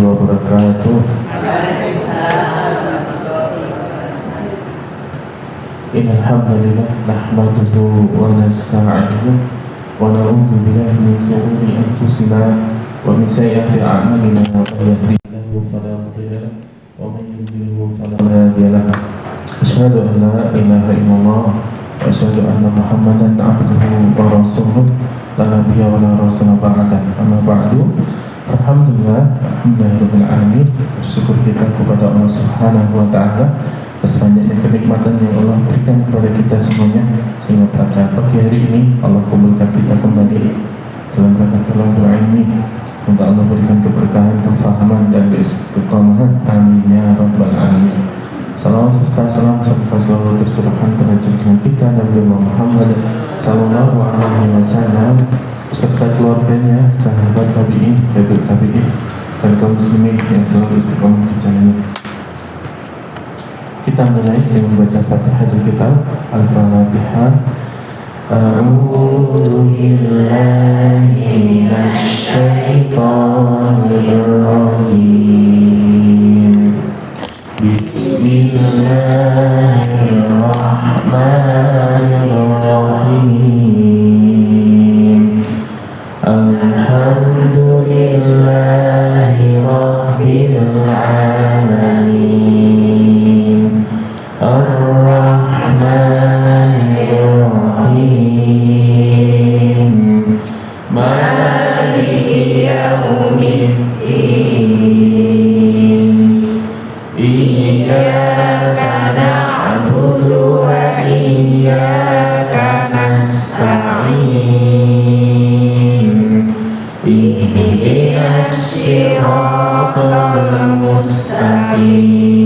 wabarakatuh. Innal hamdalillah nahmaduhu wa nasta'inuhu wa na'udzu billahi min shururi anfusina wa min sayyiati a'malina. Man yahdihillahu fala mudilla lahu wa man yudlilhu fala hadiya lahu. Asyhadu an la ilaha illallah wa asyhadu anna Muhammadan abduhu wa rasuluh la nabiyya wa la rasula ba'da. Amma ba'du. Alhamdulillah, alhamdulillahirabbil alamin. Bersyukur kita kepada Allah Subhanahu wa taala atas banyaknya kenikmatan yang Allah berikan kepada kita semuanya, sehingga pada pagi hari ini Allah kumpulkan kita kembali dalam rangka doa ini. Semoga Allah berikan keberkahan, kefahaman dan keistiqomahan. Amin ya rabbal alamin. Salam serta salam selalu tercurahkan pada junjungan kita Nabi Muhammad sallallahu alaihi wasallam beserta keluarganya, sahabat tabi'in, tabi'in dan kaum muslimin yang selalu istiqomah di jalannya. Kita mulai dengan membaca Fatihah kitab Al-Fatihah. A'udzu billahi minasy syaithanir rajim. Bismillahirrahmanirrahim. Alhamdulillahi rabbil alamin. Ar-Rahmanir-Rahim. Maliki yaumiddin. Iyyaka na'budu wa iyyaka nasta'in. Ihdinas siratal mustaqim.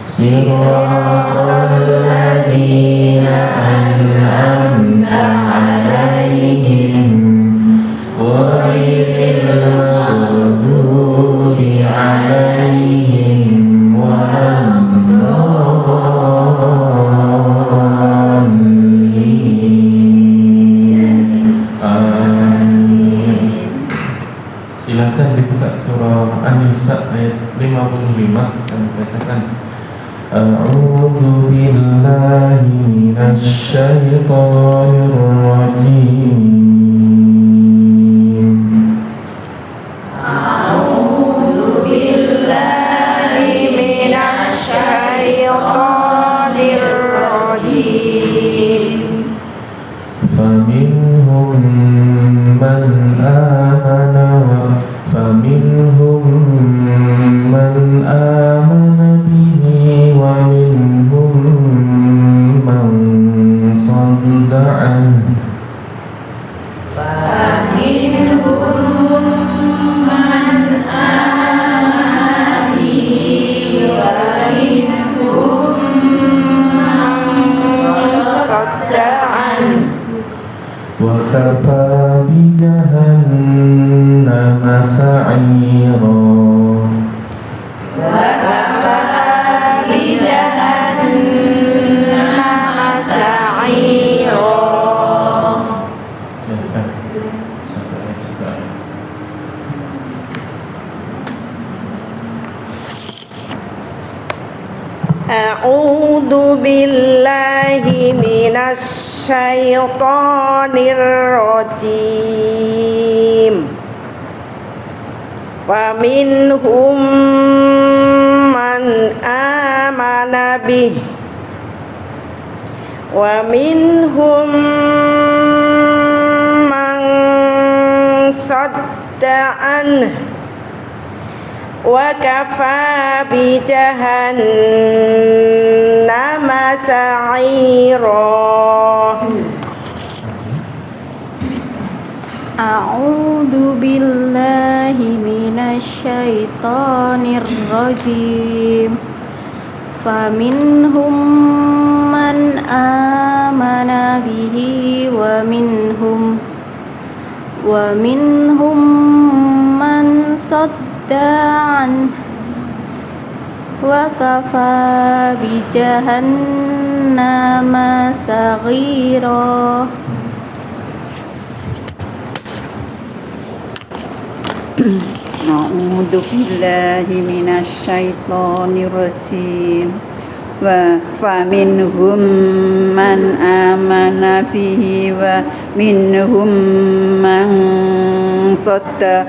Siratal ladzina an'amta 'alaihim ghairil maghdubi 'alaihim waladdallin. Amin. Silakan dibuka surah An-Nisa ayat 55 dan bacakan. A'udzu billahi minasy syaithanir rajim. A'udzu billahi minasy syaithanir rajim. Faminhum man amana bihi wa minhum man sadda anhu. Wa kafa bi jahannama sa'ira. A'udzu billahi minasy syaithanir rajim. Wa minhum man amana bih wa minhum man sadda anhu wa kafa bi jahannama sa'ira. A'udzu billahi minasy syaithanir rajim. Faminhum man amana bihi wa minhum man sadda an wa kafa bi jahannama saghira. A'udzu billahi minasy syaithanir rajim. Faminhum man amana bihi wa minhum man sadda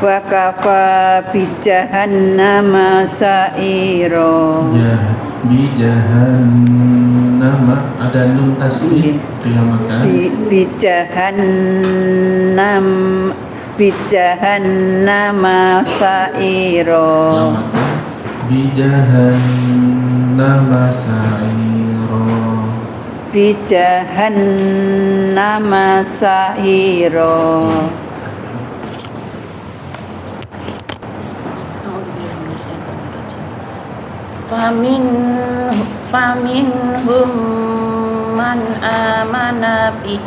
wa kafa bi jahannama sa'ira. Bi jahannam ada nun tasdid dinamakan bi jahannama sa'ira. Bi jahannam sa'ira. Bi jahannama sa'ira. Faminhum man amana bi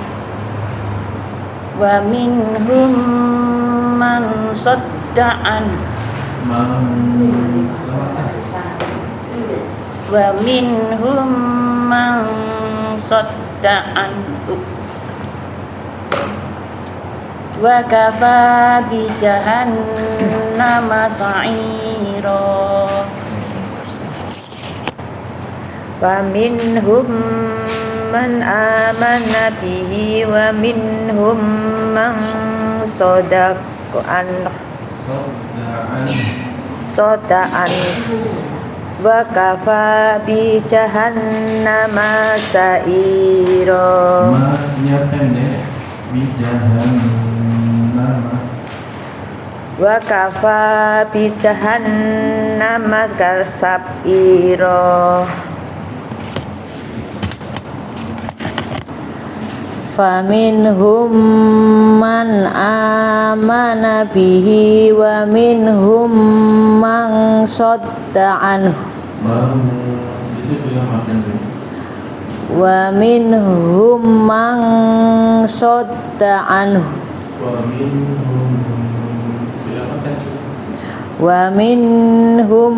wa minhum man sadda an wa minhum man sadda an wa kafa bi jahannama sa'ira. Faminhum man amana bihi wa minhum man sadaqan wa kafa bi jahannama sa'ira. Ma-nya pendek bi jahannama Wa kafa bi jahannama sa'ira. Faminhum man amana bihi wa minhum man sadda anhu itu dinamakan wa minhum man sadda anhu wa minhum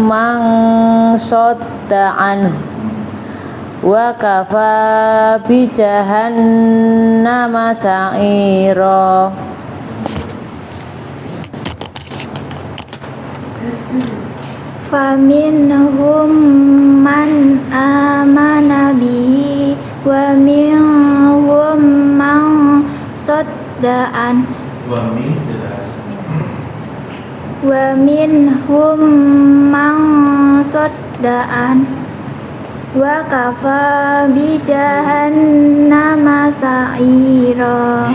man sadda anhu wa kafa bi jahannama sa'ira. Faminhum man amana bihi wa minhum man sadda an wa min jelas wa minhum man sadda an wa kafa bi jahannama sa'ira.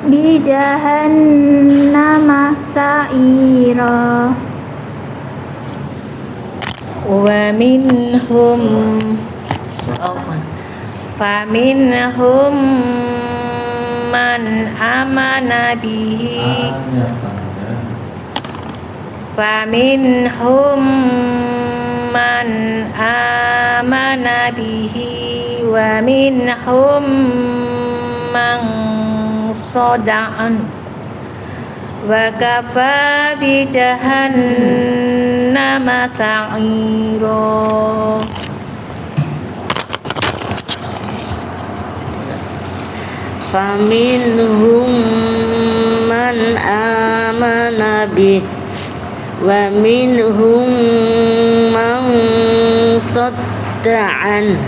Bi jahannama sa'ira. Wa minhum faminhum man amana bihi faminhum man amana bihi wa minhum man sada'an wa kafa bi jahannama sa'ira. Faminhum man amana bihi wa minhum man sadda an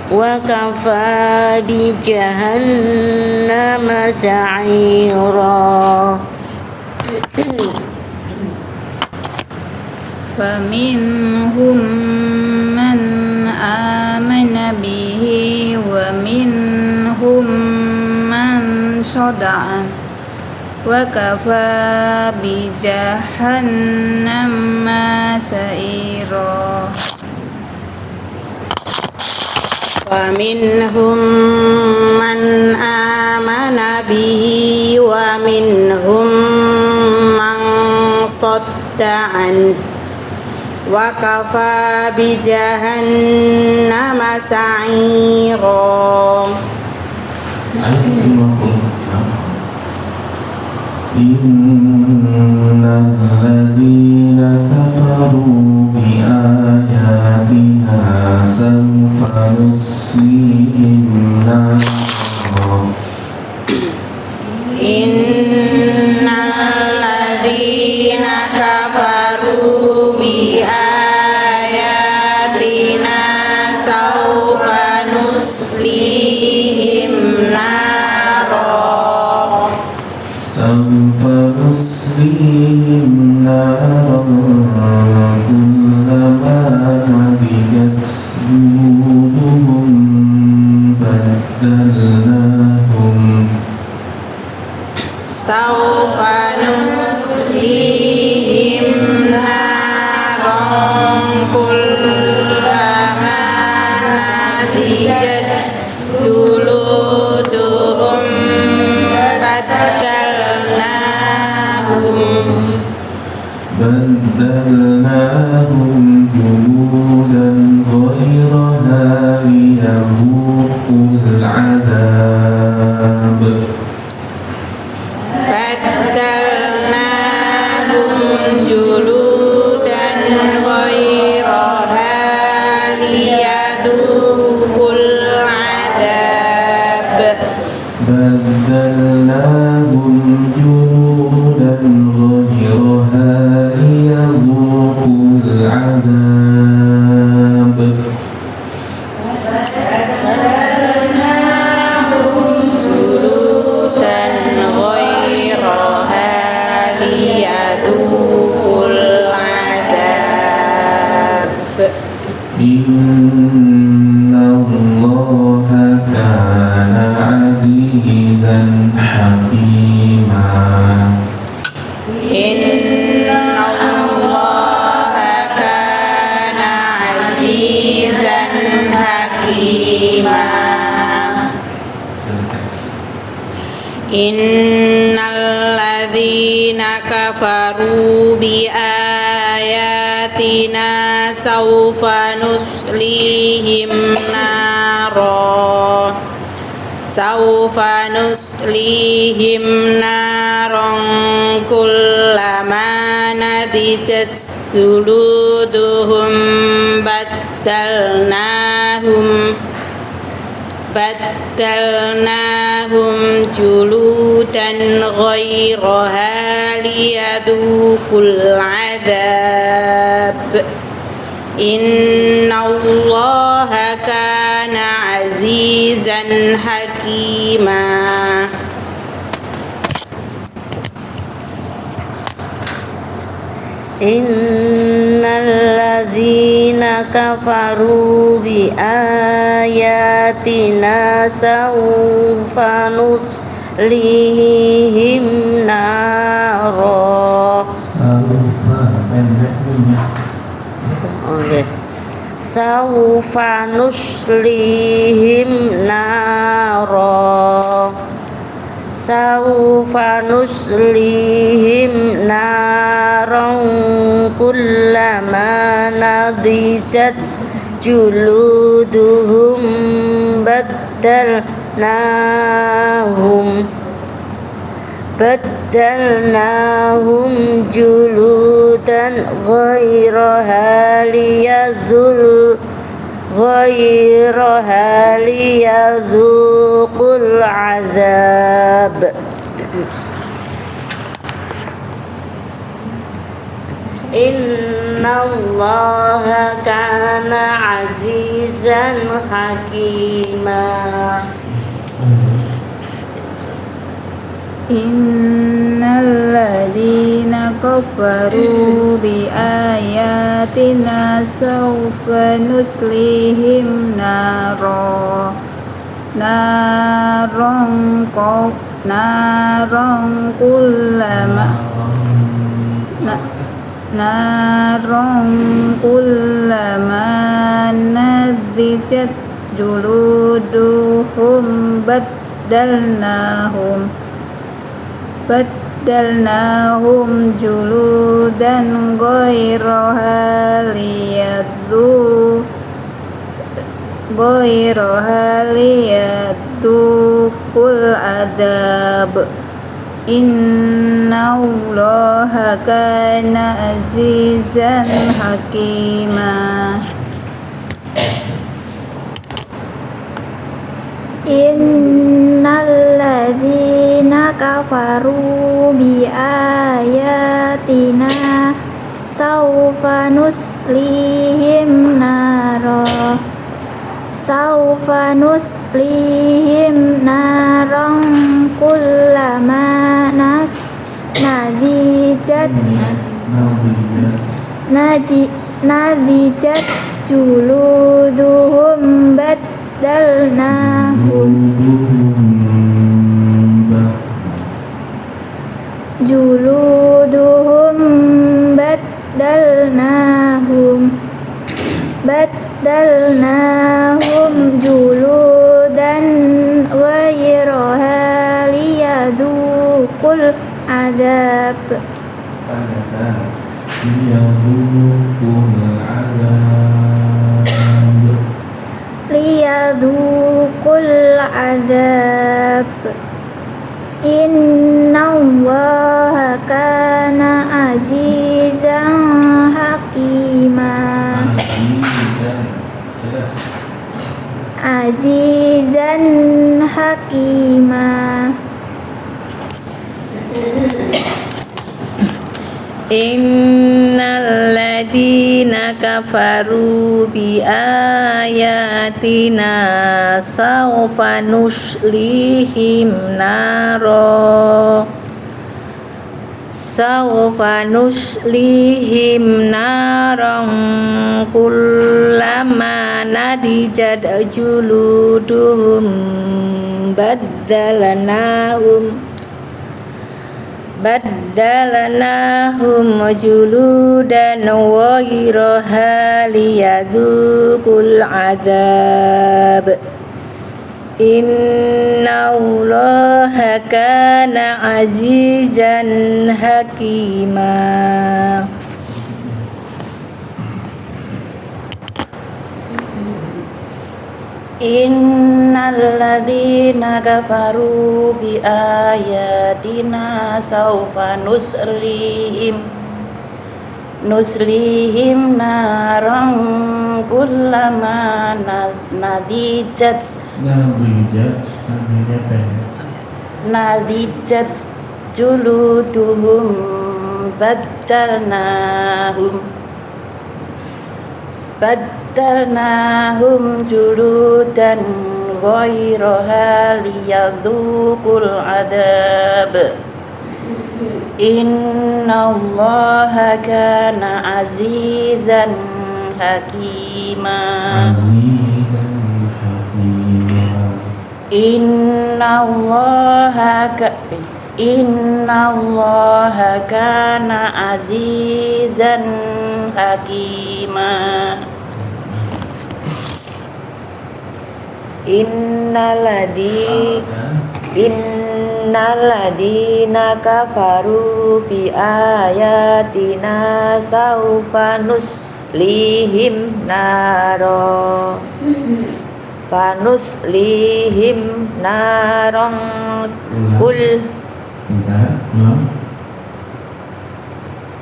wa kafa bi jahannama sa'ira. Faminhum man amana bihi wa minhum man sadda an wa kafa bi jahannama sa'ira. Wa minhum man amana bihi wa minhum man sadda an wa kafa bi jahannama sa'ira. Innal ladzina kafaru bi ayatina sawfa nuslihim nar saufa nuslihim naran kullama nadijat juluduhum بدلناهم جلودا غيرها ليذوقوا العذاب Badalnahum juludan ghairaha liyadukul adab بدلناهم جلودا غيرها ليذوقوا العذاب juludan ghairaha liyadukul adab إن الله كان عزيزا حكيما Innallaha kana azizan hakima Innalladzina kafaru bi ayatina sawfa nuslihim naro kullama nadijat juluduhum baddalnahum juludan ghairaha liyadukul adab Innallaha kana azizan hakima Innalladzina kafaru bi ayatina sawfa nuslihim naro Sawfa nuslihim naro Sawfa nuslihim naran kullama nadijat juluduhum baddalnahum juludan ghairaha liyadzuqul azab Innallaha kana azizan hakima Innalladzina kafaru bi ayatina sawfa nuslihim naran kullama nadijat juluduhum baddalnahum juludan ghairaha liyadukul adab Innallaha kana azizan hakima Innalladzina kafaru bi ayatina sawfa nuslihim naran kullama nadijat juluduhum liyadzuqul adzab tanyakan liyadzuqul adzab innallaha kana azizan hakima azizan hakima Innal ladina kafaru bi ayatina sawfa nuslihim naran kullama nadijat juluduhum baddalanahum juludan ghayraha liyadzuqul adzab innallaha kana azizan hakima. Innal ladzina kafaru bi ayatina sawfa nuslihim naran kullama nadijat juluduhum baddalnahum juludan ghayraha liyadzuqul adzab innallaha kana azizan hakima. Innallaha kana azizan hakima. Innaladina kafaru bi ayatina sawfa nuslihim naran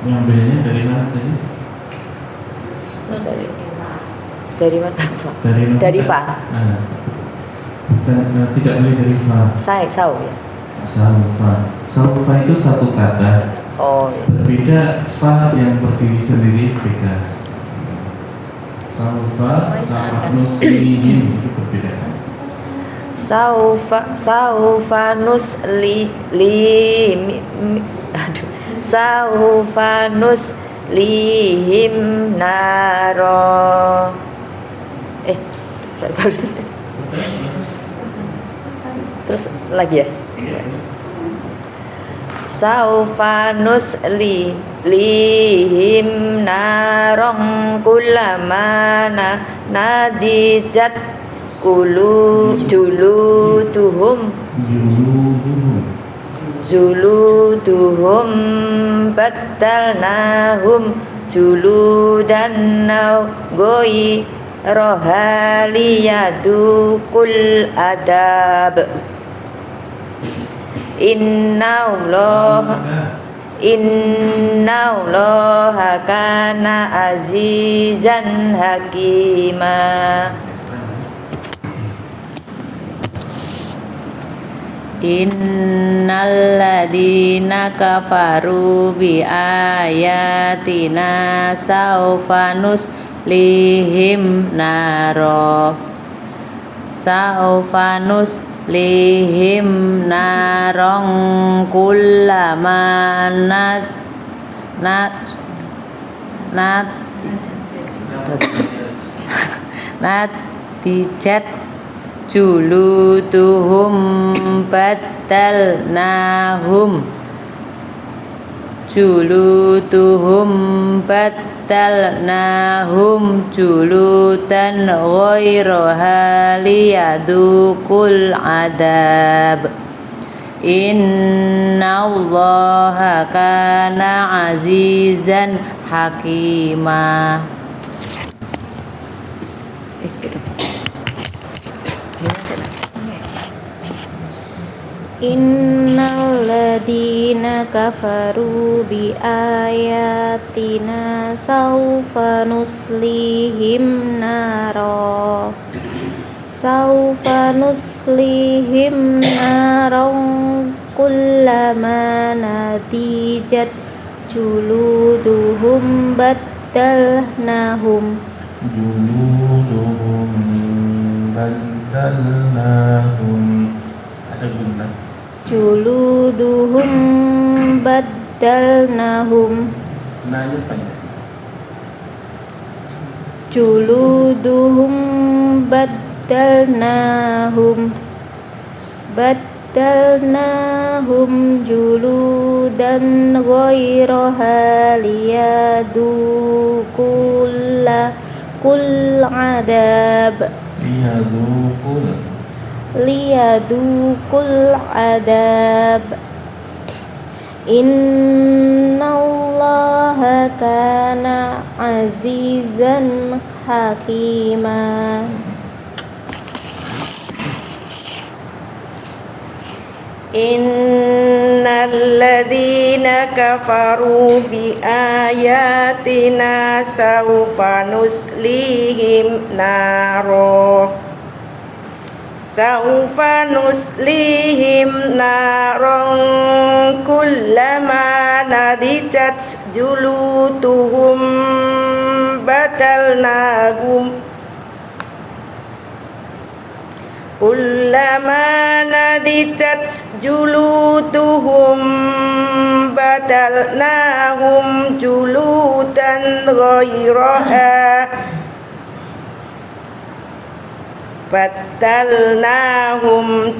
ngambilnya dari mana tadi? dari mana? Dari fa. Tidak boleh dari fa. Sau ya. Saufa itu satu kata. Oh. Berbeda fa yang berdiri sendiri beda. Saufa sama nuslihim itu berbeda. Saufa nuslihim naro. Terus lagi ya. Saufa nuslihim narong kullama nadijat juluduhum baddalnahum juludan ghayraha liyadzuqul adzab innallaha kana azizan hakima. Innal ladzina kafaru bi ayatina sawfa nuslihim naran kullama nadijat juluduhum baddalnahum juludan ghayraha liyadzuqul adzab Innallaha kana azizan hakima. Innal ladina kafaru bi ayatina sawfa nuslihim naro kullama nadijat juluduhum baddalnahum ada guna juluduhum baddalnahum nanya panjang juluduhum baddalnahum juludan ghairaha liyadukul adab liyadukul adab innallaha kana azizan hakima. Innal ladzina kafaru bi ayatina sawfa nuslihim naron kullama nadijat juluduhum badalnahum kullama nadijat juluduhum badalnahum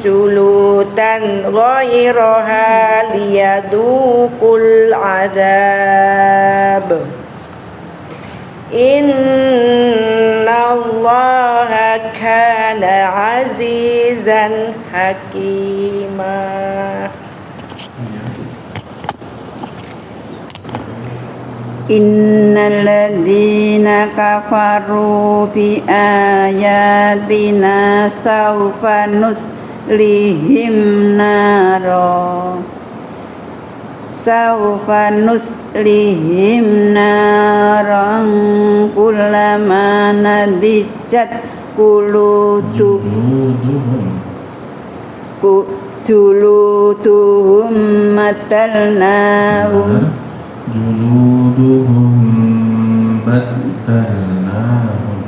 juludan ghairaha liyadukul adab innallaha kana azizan hakima. Innal ladzina kafaru bi ayatina sawfa nuslihim naran kullama nadijat juluduhum matalnahum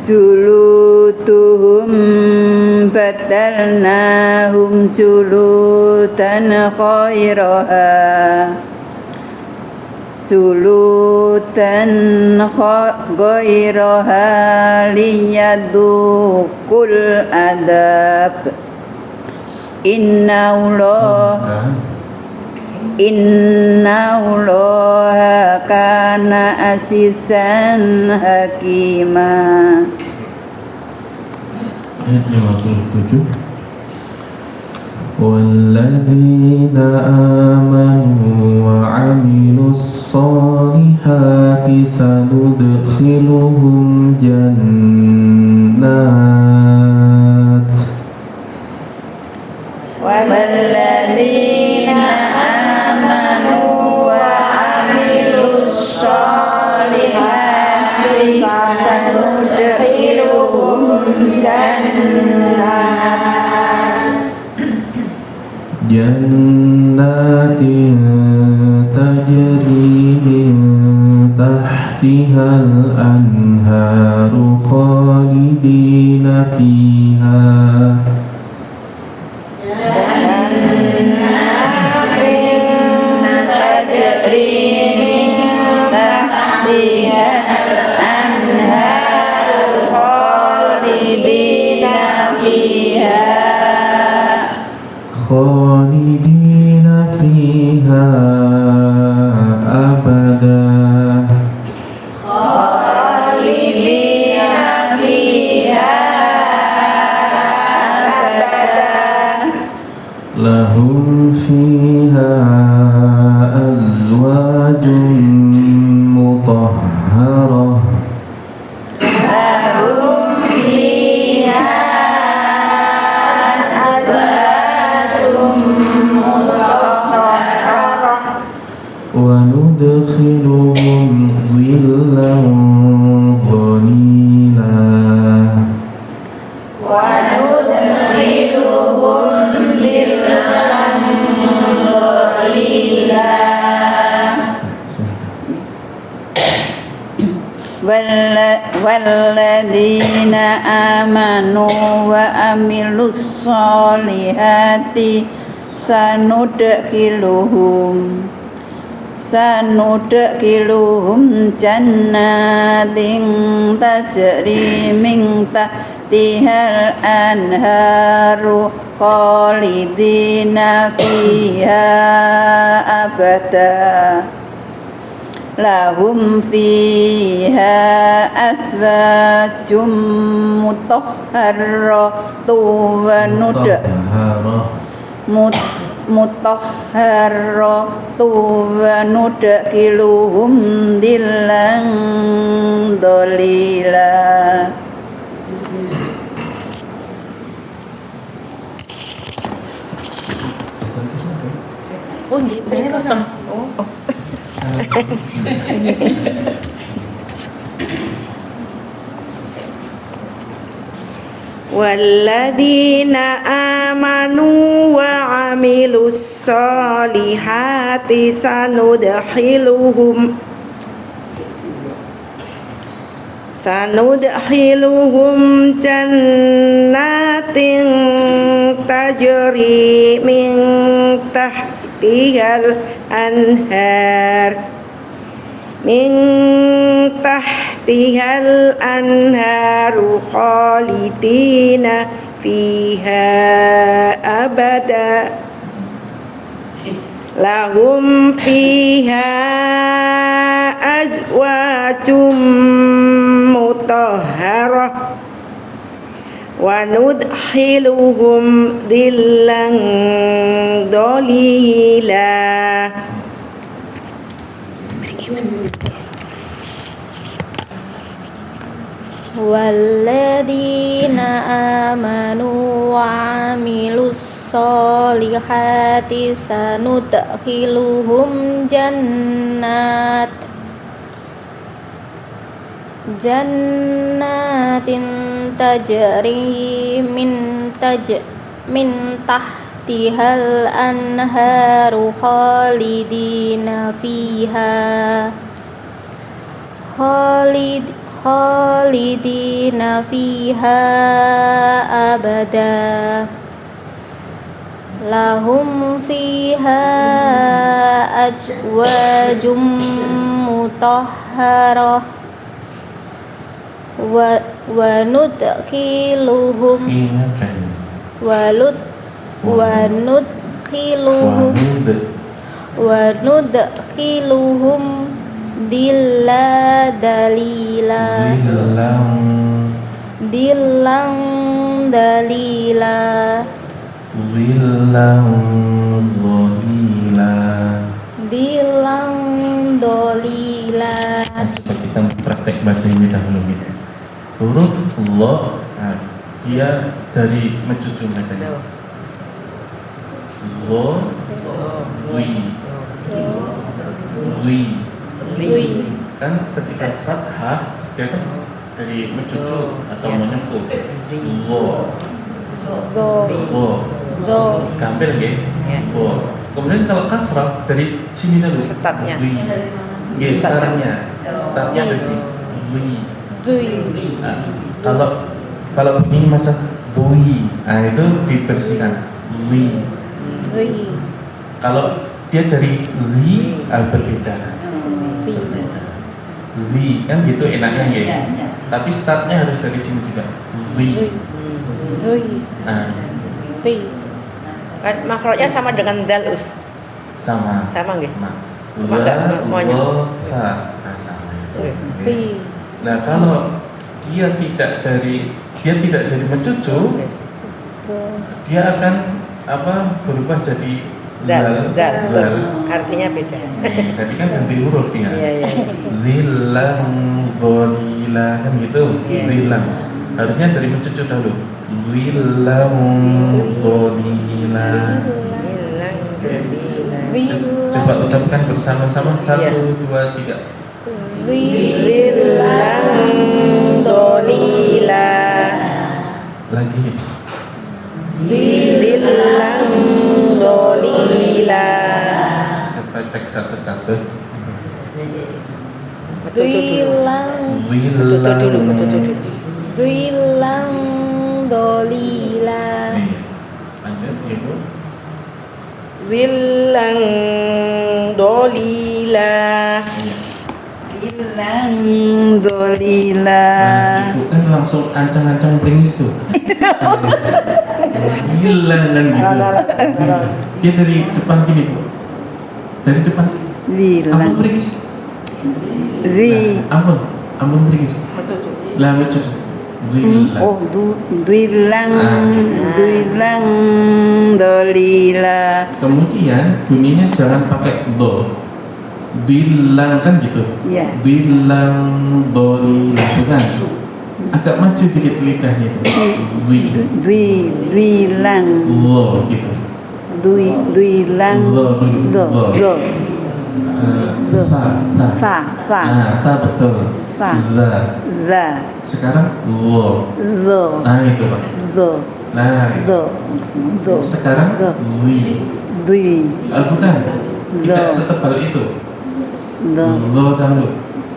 juluduhum badalnahum juludan ghairaha liyadukul adab innallaha kana azizan hakima. Ayat 57. Walladzina amanu wa 'amilus solihati sanudkhiluhum jannat walladzina amanu wa 'amilus solihati sanudkhiluhum jannatin tajri min tahtihal anharu khalidina fiha khalidina fiha abada وندخلهم ظلا ظليلا والذين آمنوا وعملوا الصالحات سندخلهم جنات تجري من تحتها الأنهار خالدين فيها أبدا lahum fiha aswajum mutahharratun wa nudkhiluhum dhillan dhalila. Oh, ini kan. والذين آمنوا وعملوا الصالحات سندخلهم جنات تجري من تحتها الأنهار خالدين فيها أبدا lahum fiha azwajum mutahharah wa nudkhiluhum dhillan dhalila. Walladzina amanu wa amilus solihati sanudkhiluhum jannatin tajri min tahtihal anharu khalidina fiha abada lahum fiha azwajum mutahharah wa nudkhiluhum dillan dolila. Coba kita praktek baca ini dahulu gitu. Huruf lo, dia dari mencucu bacanya. Lo, li. Kan ketika fathah dia kan dari mencucu atau menyempul. Lo, gambil gitu. Kemudian kalau kasrah dari sini dulu. Startnya. Startnya dari li. Nah, kalau bunyi masa dui, itu dibersihkan li. Kalau dia dari li berbeda. Li kan gitu enaknya ya. Tapi startnya harus dari sini juga. Li. Nah, Kan makhrajnya sama dengan dal us. sama Sama nggih? Cuma enggak maunya. Sama. Nah, kalau dia tidak dari mencucu, dia akan berubah jadi Dal. dal. Artinya beda. Jadi kan ganti huruf dia. Iya. Lilang golila kan gitu. Iya. Lilang harusnya dari mencucu dahulu. Lilang golila. Coba ucapkan bersama-sama. 1, 2, 3. Zillang dolila. Lagi. Zillang dolila. Coba cek satu-satu. Wilang Wilang dolila. Nih, lanjut Ibu. Zillang dolila. Zillang dolila. Nah, itu kan langsung ancang-ancang beringis tuh. Gila kan gitu. Dia dari depan gini Bu. Dari depan. Ampun Zillang. beringis. Nah, ampun beringis. Lah lucu. Gila. Oh, duilang, duilang dolila. Kemudian bunyinya jangan pakai do. Dilang kan gitu. Ya. Dilang dolila bukan. Agak maju dikit lidahnya itu. Duilang, Lo gitu. duilang, Lo dulu. do, do, Do. Fa. fa, Nah, fa betul. Fa. Za. za, Sekarang lo. zo, Nah itu Pak. zo, Nah itu. do, do, Sekarang do, wi. dui, Bukan. Tidak Do. setebal itu. do, Lo dahulu.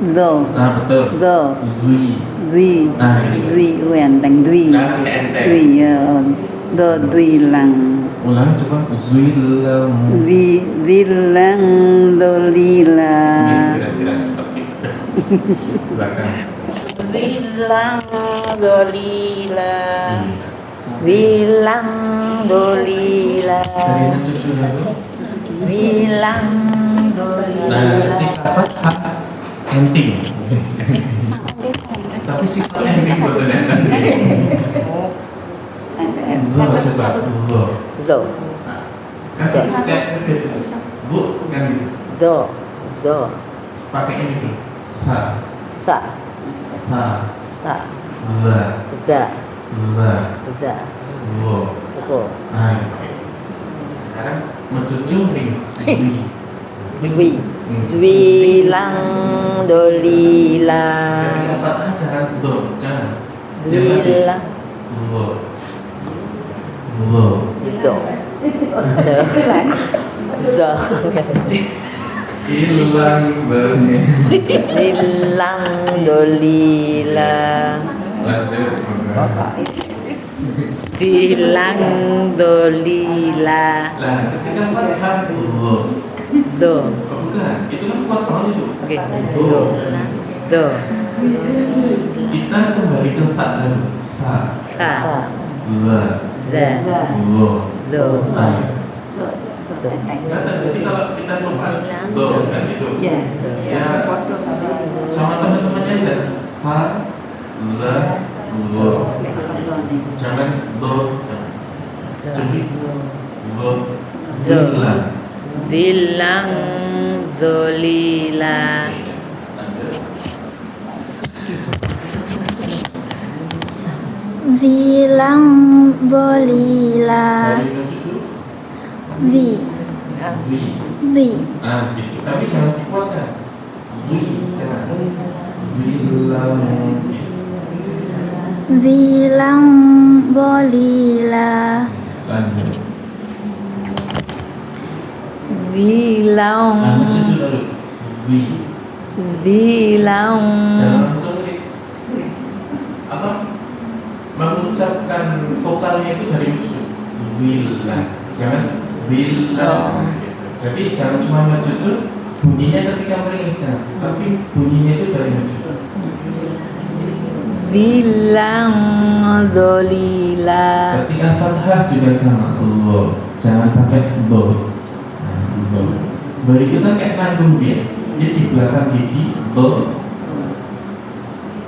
do, Nah betul. do, Wi. dui, Nah itu. dui, enteng, dui, Nah enteng. dui, do, duilang, Ulang coba. Wilang. Zillang dolila. Kira-kira seperti itu. Belakang. Wilang dolila. Wilang dolila. Dari yang cucu dulu. Wilang Nah, dolila. ketika fathah ending. Tapi sih ending betul ya. Lo coba lo. Zo, Kan kayak bu kan gitu. do, zo, Pakai ini dulu. Fa, sa, fa, sa, la, za, la, za, lo. zo. Nah, sekarang mencucu rings. Wi, wilang dolila. Ketika fathah jangan do, jangan. Yang tadi. Wilang Lo, lo. zo, zo, zo. Hilang benih. Wilang dolila. Lanjut. Wilang dolila. Nah, ketika fathah lo. Do, Oh, bukan, itu kan kuat banget itu. oke, Do. do, do, Kita kembali ke fa dulu. Fa, sa, la, za, lo. do, Nah, do. kata jadi kalau kita lupa do kan itu. Ya. Ya, sama teman-temannya aja. Fa, la, lo. Jangan do, jangan. Jadi lo, la. Wilang dolila. Lanjut. Wilang dolila. Dari mencucu. Wi, Wi. wi, Ah, gitu. Tapi jangan dikuatkan. Wi, jangan. Wilang. wilang dolila. Lanjut. Wilang, Mencucu dulu. Wi. wilang, Jangan langsung apa? Mengucapkan vokalnya itu dari mencucu. Wilang. Jangan wilang. Gitu. Jadi jangan cuma mencucu. Bunyinya ketika meringis, tapi bunyinya itu dari mencucu. wilang dolila. Ketika fathah juga sama. Allah. Jangan pakai do. Do. Do itu kan kayak nanggung dia di belakang gigi do.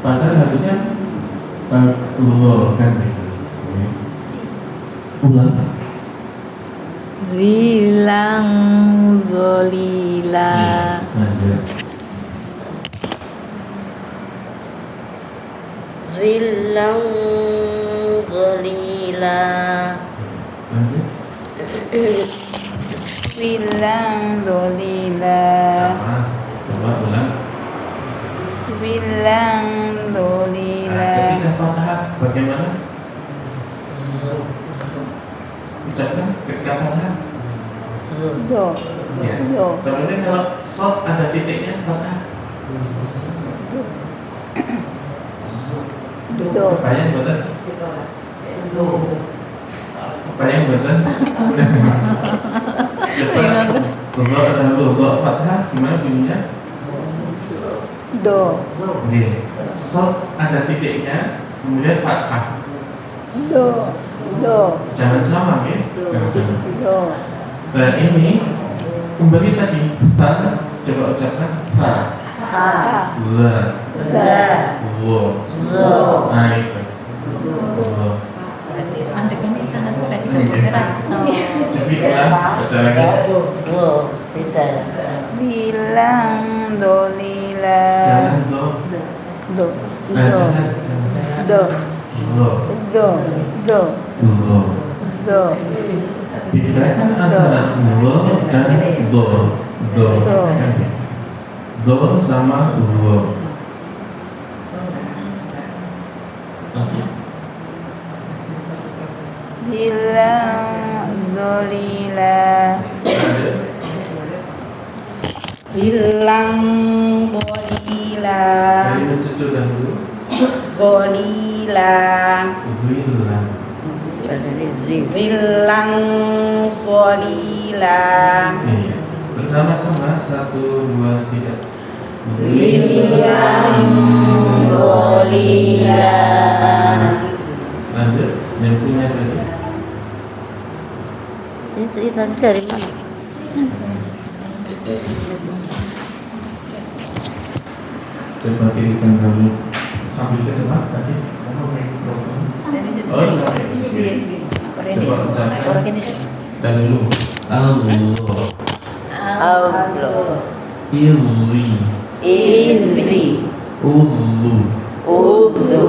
Padahal harusnya lo kan gitu. Ulang. Wilang dolila. Lanjut. Wilang dolila. Lanjut. Wilang dolila. Sama. Coba ulang. Wilang Nah, dolila. ketika fathah bagaimana? Ucapkan ketika fathah. Do. Ya. Do. Kemudian kalau shot ada titiknya fathah. Do. Apa yang betul? Apa yang betul? Coba ada logo fathah gimana bunyinya? Do. Oke. Shot ada titiknya, kemudian fathah. Do. Do. Jangan sama, ya. Jangan. Do. Dan ini kembali tadi ta, coba ucapkan ta, Ha. la, Da. wo, Zo. nah itu. Wo. Jadi ulang, baca lagi. Wilang dolila. Jangan do, Do. nah Do. jangan Do. lo, Do. Do. lo. Do. Bedakan antara lo dan do, do, Do. do sama lo. Oke. Wilang dolila. Ada. Wilang dolila. Dari mencucur dahulu. Dolila. Wilang. Wilang dolila. Iya. Bersama-sama 1, 2, 3. Wilang dolila. Lanjut. Yang punya tadi. Itu tadi dari mana? Coba kirikan kamu sambil ke depan tadi. Oh, sampai. Coba ucapkan. Orang ini. Dan dulu. Allah. Allah. Illi. Illi. Ulu. Udu.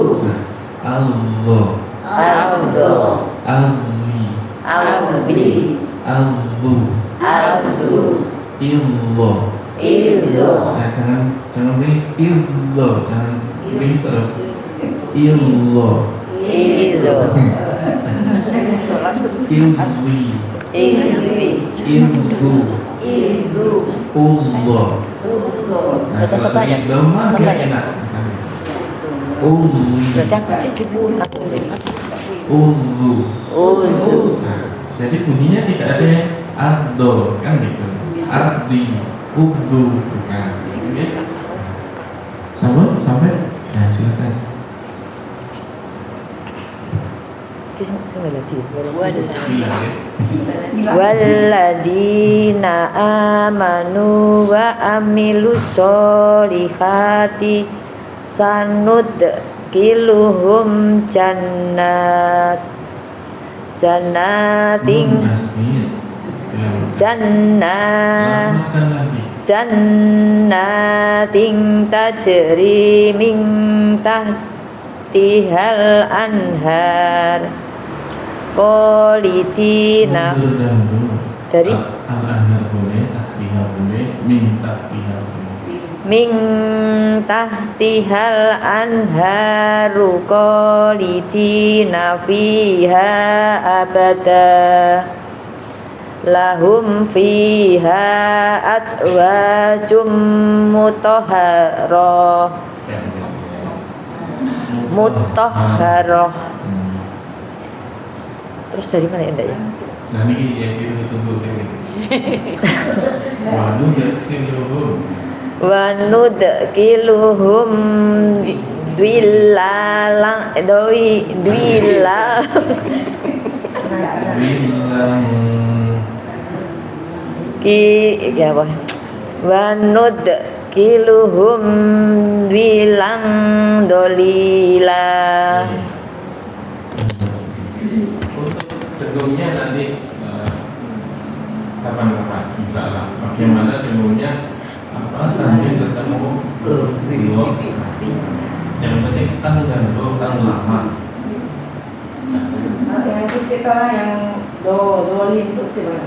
Allah. Aldo. Ali. Albi. Allu. Aldu. Illo. Ildo. Nah, jangan berinis illo, jangan berinis terus. Illo. Ildo. Illi. Illi. Illu. Ildu. Allah. Nah, Baca kalau satu aja. lagi lemah Satu dia aja. enak. Uli. Berarti aku disebut. Ulu. Udu. Nah, jadi bunyinya tidak ada yang ado, kan gitu. Ardi, udu, bukan. Oke. Sampai? Nah, silakan. Bilang ya. Walladina amanu wa amilus solihati sanudkiluhum jannatin Tasbih. Bilang. jannah Lamakan lagi. jannatin tajri min tahtihal anhar qalidina Mundur dahulu. dari Al-anhar boleh, tahtiha boleh, min tahtiha boleh. min tahtihal anharu qalidina fiha abada lahum fiha azwajum mutahharah mutahharah. Terus dari mana ya, Ndak ya? Nah ini yang kita tunggu ini. Waduh ya kiluhum. Wa nudkiluhum dwilalang dwila Bilang ki ya apa? Wa nudkiluhum dwilang dolila. untuk dengungnya nanti kapan-kapan insyaallah. Bagaimana dengungnya apa tadi ketemu dua. Yang penting kan dan do kan lama. Yang istiqomah yang do lim itu gimana?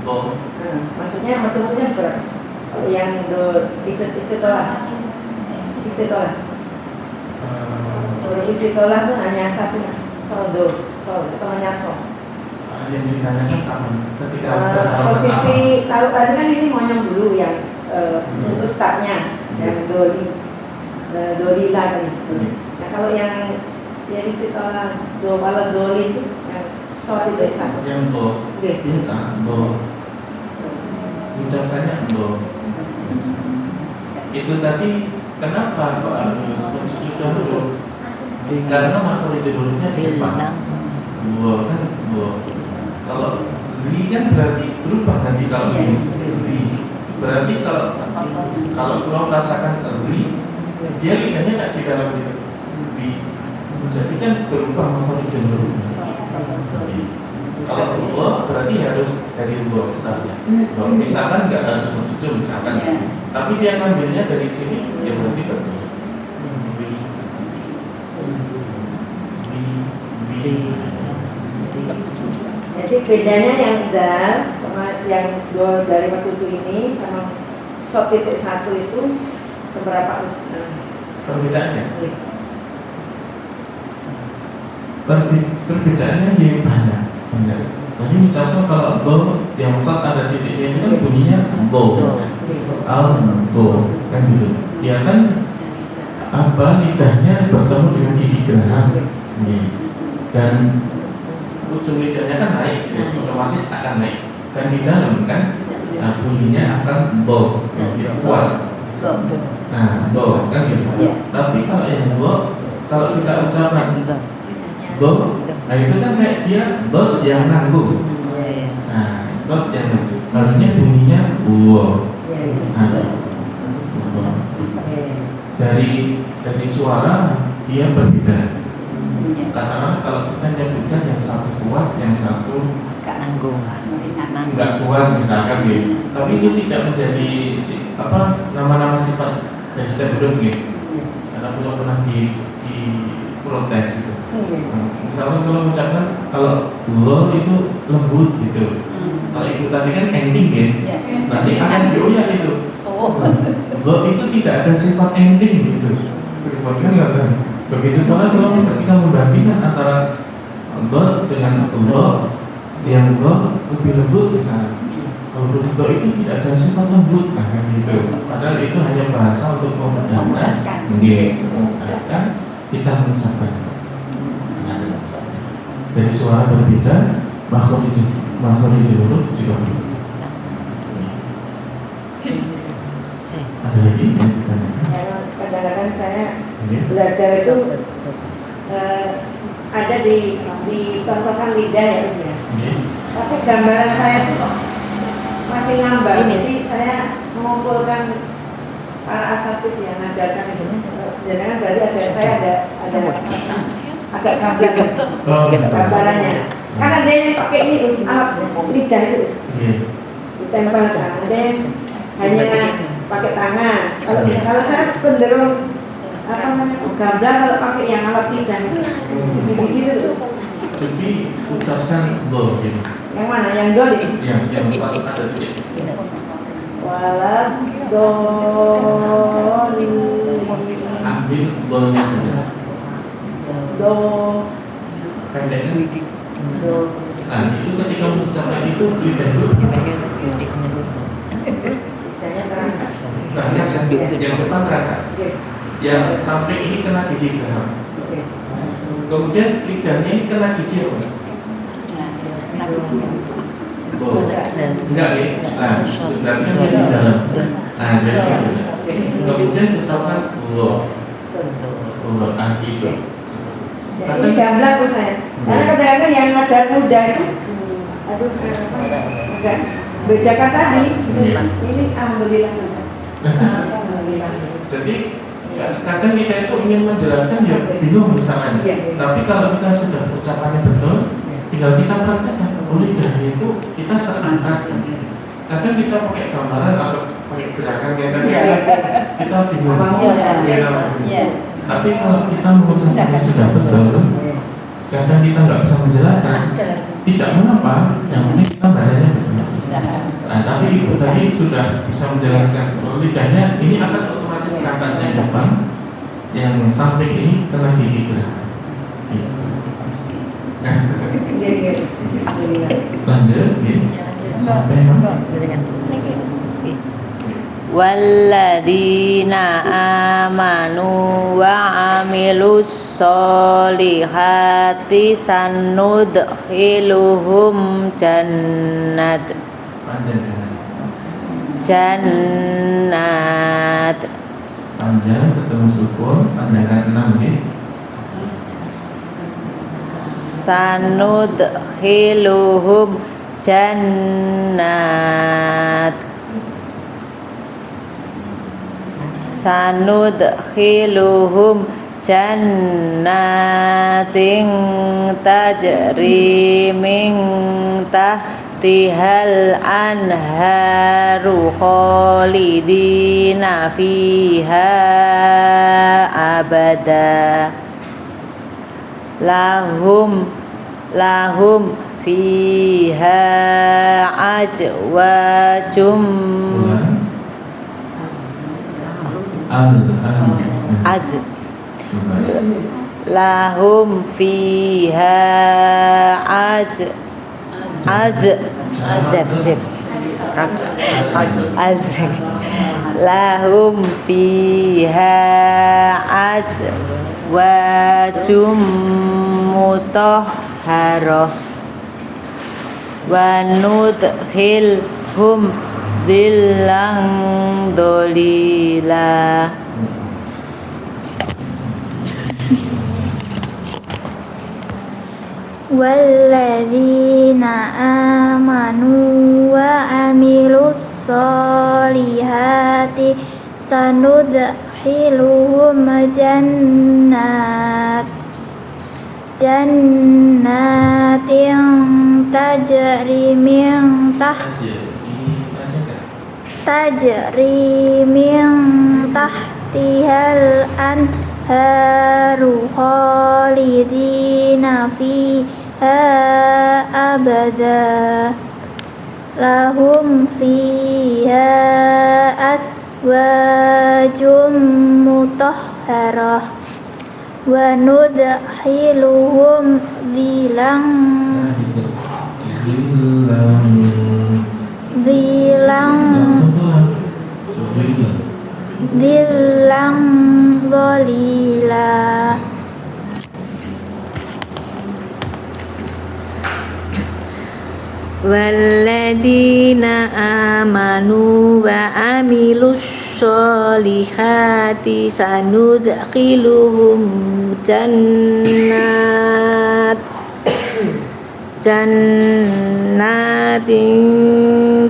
Do do. Maksudnya bentuknya seperti kalau yang do istitolah. Huruf istitolah itu hanya satu, do, atau hanya so. Yang ditanyakan kapan? Ketika Posisi tahu tadi kan ini monyong dulu yang untuk startnya yang dolila tadi. Nah kalau yang istitolah kalau doli itu yang so itu satu. yang do biasa do ucapannya do. Itu tadi kenapa kok harus mencuci dulu? Karena makhluk hurufnya di depan. Dua kan dua. Kalau ri kan berarti berubah nanti kalau ini ri. Berarti kalau pulau merasakan ri, dia lidahnya nggak di dalam itu ri. Jadi kan berubah makhluk hurufnya. Kalau dua berarti harus dari dua startnya. Misalkan nggak harus mencuci misalkan, tapi dia ngambilnya dari sini, ya berarti betul. Jadi bedanya yang dal sama yang do dari matutu ini sama sop titik satu itu seberapa? Perbedaannya? Perbedaannya jadi banyak. Jadi misalkan kalau do yang sat ada titiknya itu kan bunyinya do, al do kan gitu. Dia kan lidahnya bertemu dengan gigi geraham, dan ujung lidahnya kan naik, otomatis akan naik. Dan di dalam kan bunyinya akan do, kuat. Nah, do kan gitu. Tapi kalau yang do, kalau kita ucapkan do, nah itu kan kayak dia do yang nanggung. Nah, do yang nanggung. Harusnya bunyinya wo. Dari suara dia berbeda. Karena kalau kita nyebutkan yang satu kuat, yang satu nggak kuat misalkan gitu. Tapi itu tidak menjadi nama-nama sifat dari setiap huruf gitu. Karena belum pernah di protes gitu. Misalnya kalau mengucapkan kalau lo itu lembut gitu. Kalau itu tadi kan ending gitu. Nanti akan dioyak itu. Lo itu tidak ada sifat ending gitu. Begitu pula kalau ketika membandingkan antara do dengan lo, yang do lebih lembut misalnya, huruf do itu tidak ada sifat lembut, gitu. Padahal itu hanya bahasa untuk memudahkan, kita mengucapkan. Dari suara berbeda, makhluk huruf juga berbeda. Ada lagi yang ditanyakan? Kadang-kadang saya belajar itu ada di tontonan lidah ya Mas ya. Tapi gambaran saya itu masih ngambang. Jadi saya mengumpulkan para asatid yang mengajarkan itu. Jangan berarti ada agak gambarannya. Karena dia pakai ini alat lidah itu ditempelkan. Ada hanya pakai tangan. Kalau saya cenderung gambar kalau pakai yang alat lidah gitu. Jadi ucapkan do gitu. Yang mana? Yang do ini? Yang satu ada titik. Walad do. Ambil do-nya saja. Do. Pendeknya. Do. Nah itu ketika mengucapkan itu lidah itu. Lidahnya terangkat. Banyak kan yang depan terangkat. Yang sampai ini kena gigi geraham. Kemudian lidahnya ini kena gigi apa? Enggak ya? Nah, sebenarnya dia di dalam. Nah, jadi kemudian ucapkan lo, itu. Ini gamblang tuh saya. Karena kadang-kadang yang ada muda itu, agak beda kata tadi. Ini alhamdulillah. Alhamdulillah. Jadi kadang kita itu ingin menjelaskan ya bingung misalnya. Tapi kalau kita sudah ucapannya betul, tinggal kita praktekkan. Lidahnya itu kita terangkat. Kadang kita pakai gambaran atau pakai gerakan yang tadi kita bingung. Tapi kalau kita mengucapkannya sudah betul, kadang kita nggak bisa menjelaskan, tidak mengapa, yang penting kita bacanya benar. Nah, tapi ibu tadi sudah bisa menjelaskan, lidahnya ini akan otomatis angkat yang depan, yang samping ini kena gigi geraham. Lanjut, sampai mana? Walladzina amanu wa amilus solihati sanudkhiluhum jannat Panjang ketemu sukun, panjangkan 6 ya. sanudkhiluhum jannat sanudkhiluhum jannatin tajri min tahtihal anharu khalidina fiha abada lahum fiha ajwajum lahum fiha lahum fiha azwajum mutahharah wa nudkhilhum dhillan dhalila. Walladzina amanu wa amilus solihati sanudkhiluhum jannatin tajri min tahtihal anharu khalidina fiha abada lahum fiha azwajum mutahharah wa nudkhiluhum dhillan dhalila. Walladzina amanu wa amilus solihati sanudkhiluhum jannatin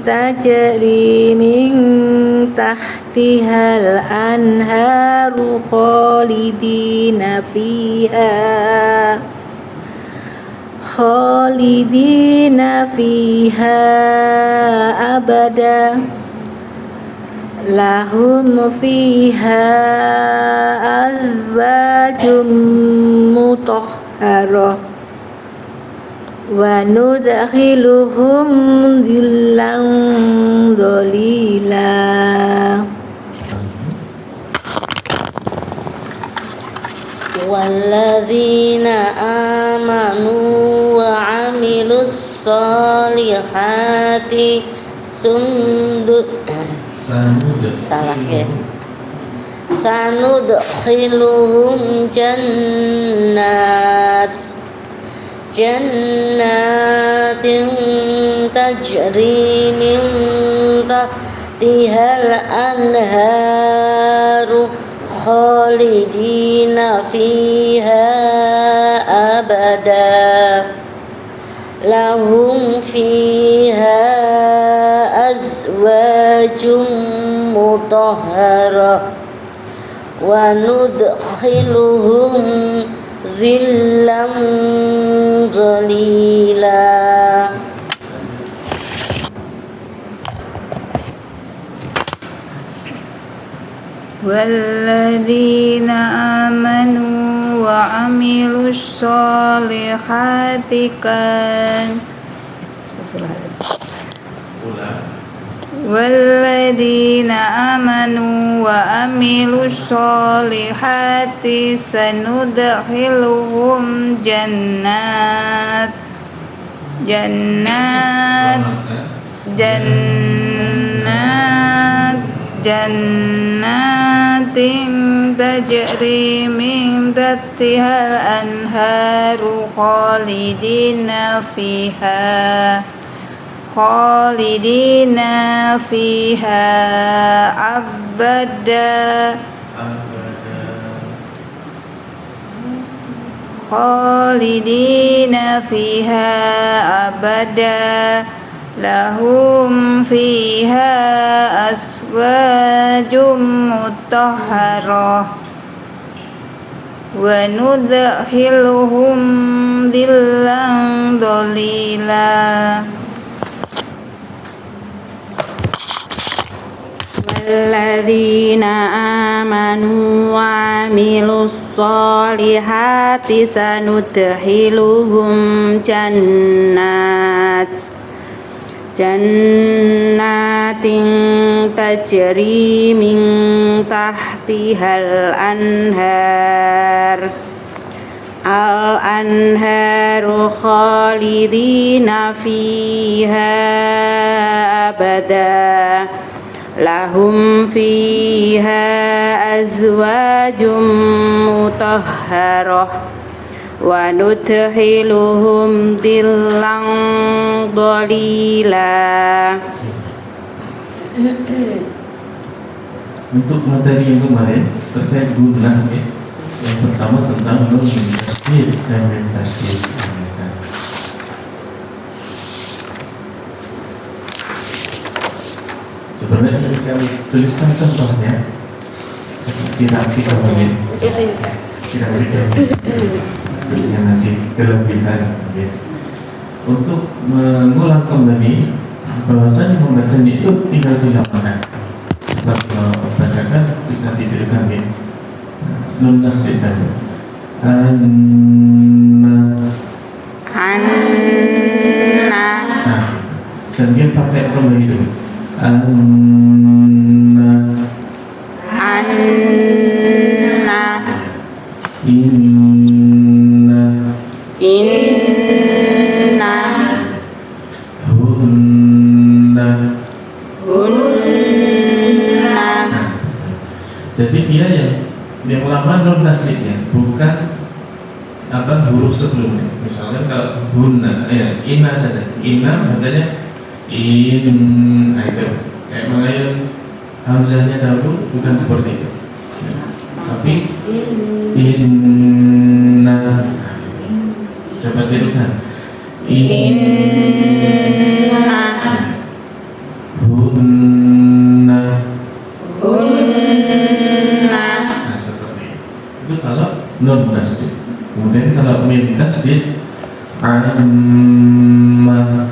tajri min tahtihal anharu khalidina fiha abada lahum fiha azwajum mutahharah wa nudkhiluhum dhillan dhalila. Walladzina amanu wa amilus solihati sanudkhiluhum jannatin tajri min tahtihal anharu khalidina fiha abada lahum fiha azwajum mutahharah wa nudkhiluhum dhillan dhalila. Walladzina amanu wa wa amilus solihati kan Walladina amanu wa amilus solihati sanudkhiluhum jannat jannatin tajri min tahtihal anharu khalidina fiha abada lahum fiha aswajum mutahharah wa nudkhiluhum dhillan dhalila walladzina amanu wa amilus solihati sanudkhiluhum jannatin tajri min tahtihal anharu khalidina fiha abada lahum fiha azwajum mutahharah wa nudkhiluhum dhillan dhalila. Untuk materi yang kemarin terkait guna ya. Yang pertama tentang nun tasdid dan mim tasdid. Sebenarnya kita tuliskan contohnya kira-kira mungkin yang nanti kelebihan ya. Untuk mengulang kembali bahwasanya membaca itu tinggal dilapangkan. Kalau bacakan bisa diberikan ya. Nun tasdid tadi. Nah, dan dia pakai kembali dulu. Inna hunna. Jadi dia yang lama nun tasdidnya, bukan huruf sebelumnya. Misalnya kalau hunna, inna saja. Inna bacanya nah itu kayak mengayun hamzahnya dahulu, bukan seperti itu. Tapi inna, coba tirukan. Inna hunna. Nah seperti itu kalau nun tasdid. Kemudian kalau mim tasdid, amma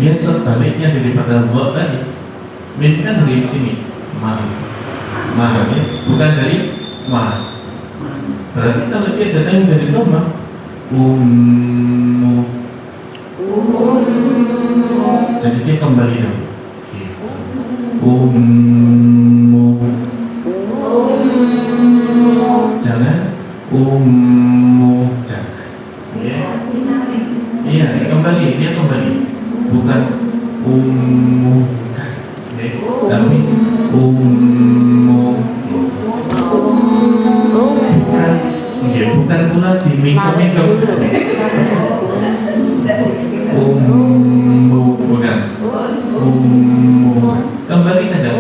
dia sebaliknya daripada buat tadi. Min kan dari sini, ma ya, bukan dari ma. Berarti kalau dia datang dari dhamma, jadi dia kembali dulu. Jangan jangan. Iya, kembali, dia kembali. Bukan kan. Tapi bukan pula di minggu-minggu. Bukan. Kembali saja.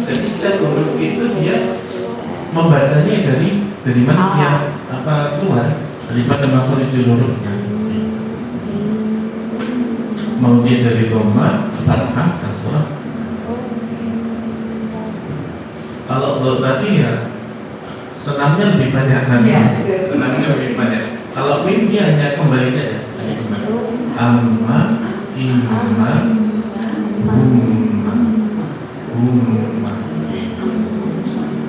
Jadi setiap huruf itu dia membacanya dari mana? Lipat dan makhrajul hurufnya. Mau dia dari dhamma, fathah, kasrah. Kalau berarti ya senamnya lebih banyak nanti. Senamnya lebih banyak. Kalau mim dia hanya kembali saja. Hanya kembali. Amma, imma, humma.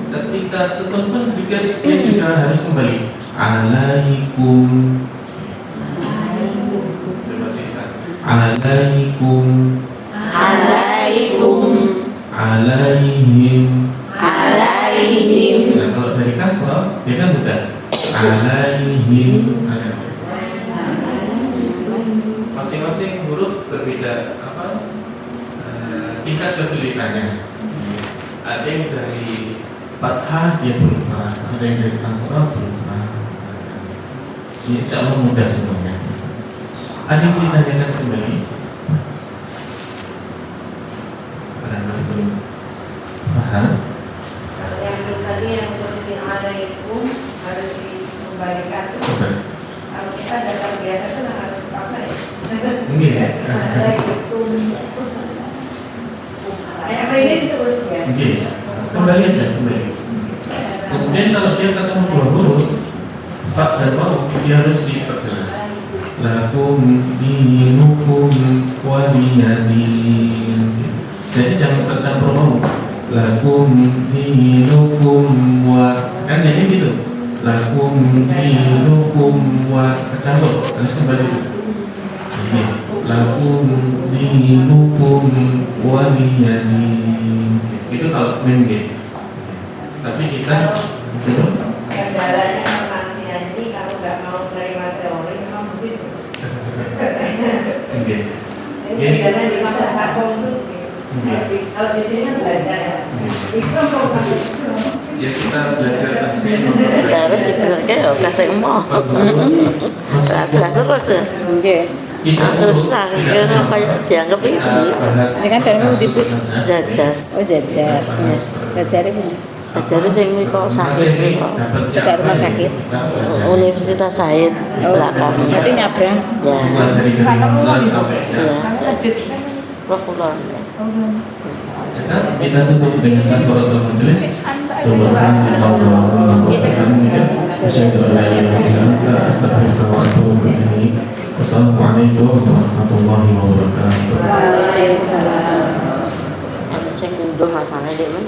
Ketika setempat juga dia juga harus kembali. Alaikum. Coba cerita. Alaikum. Alaikum. Alaihim. Alaihim. Nah, kalau dari kasrah dia kan mudah. Alaihim. Masing-masing huruf berbeda tingkat kesulitannya. Ada yang dari fathah dia berubah, ada yang dari kasrah berubah. Insya Allah mudah semuanya. Ada yang ditanyakan kembali? Barangkali belum paham. Kalau yang tadi yang posisi alaikum harus dikembalikan tuh. Kalau kita datang biasa tuh harus apa ya? Mungkin ya. Alaikum. Kayak ini terus ya. Mungkin. Kembali aja kembali. Kemudian kalau dia ketemu dua huruf fa dan waw, dia harus diperjelas. Lakum dinukum waliyadin. Jadi jangan tercampur waw. Lakum dinukum wa, kan jadi gitu. Lakum dinukum wa, tercampur, harus kembali dulu. Ini lakum dinukum waliyadin. Itu kalau mimpi. Tapi kita itu Kendalanya manusia ini kalau nggak mau menerima teori memang begitu. mungkin. Ini kendalanya di masyarakat itu. Kalau di sini kan belajar ya. Itu Ya kita belajar tafsir. Terus sebenarnya ya kasih mau. Belajar terus ya. Nggih. Susah, karena kayak dianggap itu. Ini kan dari mau Jajar. Oh, jajar. Jajar itu. Jajar itu yang mereka sakit mereka. Tidak rumah sakit. Universitas Said belakang. Berarti nyabrang. Ya. Pelajari dari Hamzah sampai Ya. ya. Rokulon. Sekarang kita tutup dengan kafaratul majelis. Subhanallah wa bihamdihi, asyhadu an la ilaha illa anta, astaghfiruka wa atubu ilaik. Wassalamualaikum warahmatullahi wabarakatuh. Waalaikumsalam. Saya ngunduh asalnya dia kan